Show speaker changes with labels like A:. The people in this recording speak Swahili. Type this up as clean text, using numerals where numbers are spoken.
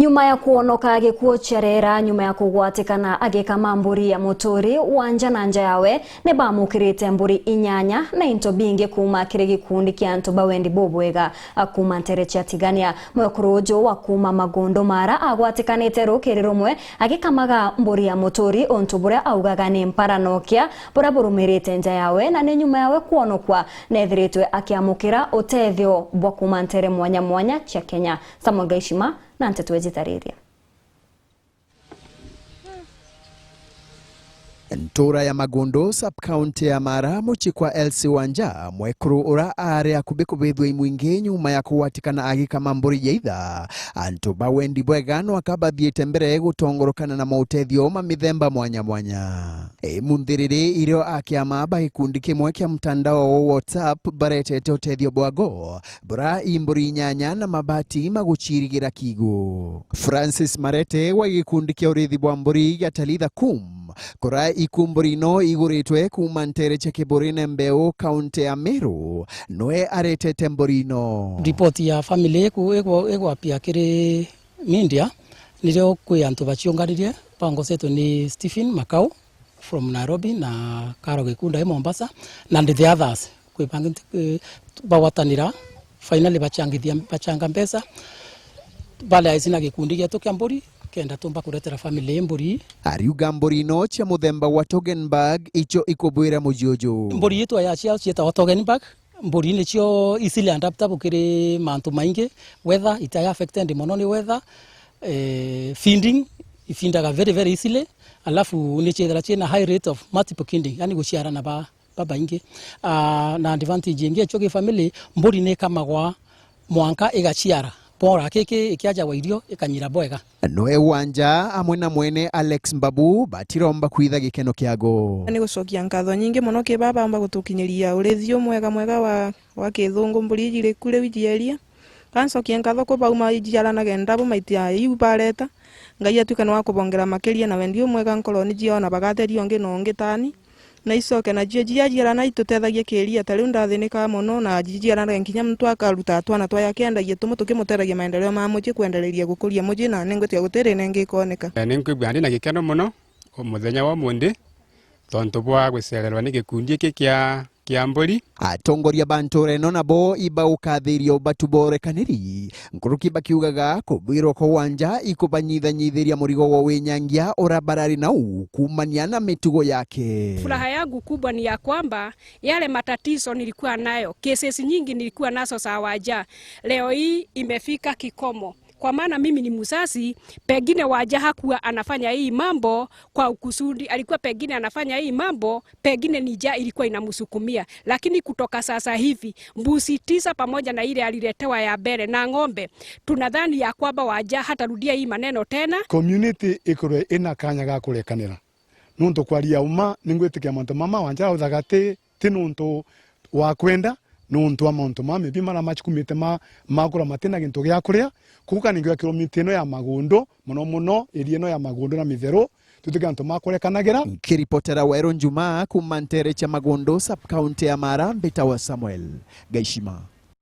A: Nyuma ya kuonoka agikuo cherera nyuma ya kugwatikana agikama mburi ya muturi Wanja na nja yawe ne bamukirite mburi inyanya na into bingi kuma kire gikundi kia antu bawendi bobwega akuma ntere cia tigania mwekurujo wa kuma magondo mara agwatikanite rukiri rumwe agikamaga mburi ya muturi ontu buria augaga ni mparanokia bura burumirite nja yawe na ne nyuma yawe kuonokwa nethiritwe akiamukira utethio bwa kuma ntere mwanya mwanya cia Kenya. Samuel Gaishima na ntetuwejitarĩria.
B: Ntura ya Magondo sub-county ya Mara muchikwa Elsie Wanja mwekuru ura area kubikubithwa imwingi nyuma ya kuwatikana agikama mburi yaitha antu bawendi bwegano akabathiite mbere gutongorokana na mautethio mamithemba mwanya mwanya. Munthiriri irio akiama bagikundi kimwe kia mtandao wa WhatsApp baretete utethio bwago bura imburi nyanya na mabati maguchirigira kigo. Francis Marete wa gikundi kia urithi bwa mburi gatalitha kura ikumburi no iguritwe kuma ntere cha Kiborine Mbeu kaunti ya Meru noe aretete mburi no.
C: Report ya family ego apia kiri media nilio kwe antu bachiongaririe pango seto ni Stephen Makau from Nairobi na Karo Gikunda Mombasa na the others kwe pango bawatanira finally bachanga mpesa bale aizina gikundi gya tokia mburi kenda tumba kuretera family mburi
B: ariuga mburi no cha muthemba wa Togenberg icho ikobwira mujiojo
C: mburi yetu ya chieta wa Togenberg mburi ni cio easily adaptable kire mantu mainge weather itaya affected mono ni weather feeding ifindaga very easily alafu ni chedra chena high rate of multiple kinding yani guciara na baba inge na advantage inge choke family mburi ne kama gwa mwanka igaciara bora keke ikiaja wa irio ikanyira bwega.
B: Noe Wanja amwe na mwene Alex Mbabu batiromba kwitha gikeno kiago.
D: Ni gucokia nkatho nyingi muno ke baba amba gutukinyiria urethio mwega wa kithungu mburi ijire kure wijieria kancokia nkatho ko bauma ijiara na genda bo maitia iu bareta ngai atuka no akubongera makeria na wendio mwega nkoloni jiona bagaterio ngi no ngitani na icoke na jiara na itutethagie kiria tari ndathinika muno na jiara na nginya mtu akaruta atwana twaya kendagie tukimuteragia maendeleo ma muji kwendereria gukuria muji na ningwetia gutire nenge ikoneka
E: ninkwigwa ndi na gikeno muno muthenya wa mundi tontu bwa gwicererwa ni gikundi iki kia mburi
B: atongoria banture no nabo ibaukathirio batuborekaniri nkuruki bakiugaga kubwirwo ko Wanja ikubanyithanyitheria murigo wa winyangia urabarari na kumania na mitugo yake.
F: Furaha yangu kubwa ni ya kwamba yale matatizo nilikuwa nayo, cases nyingi nilikuwa nazo za Wanja leo hii imefika kikomo. Kwa maana mimi ni mzazi, pengine Wanja hakuwa anafanya hii mambo kwa ukusudi, alikuwa pengine anafanya hii mambo, pengine ni njaa ilikuwa inamsukumia. Lakini kutoka sasa hivi, mbuzi 9 pamoja na ile aliletewa ya mbele na ng'ombe, tunadhani ya kwamba Wanja hatarudia hii maneno tena.
G: Community ikore ina kanya ga kurekanira. Nuntu kwaria uma ningwitikia monto mama Wanja uthagate tinuntu wa kwenda nuntu amonto mame bimara machikumite makura matena gintu gya kuria kuka ningwa kilomita ino ya Magondo muno eri ino ya Magondo na Mithero tutiganto makurekanagira.
B: Kiripotera Wero Njuma kuma ntere cha Magondo sub county ya Mara Mbita wa Samuel Gaishima.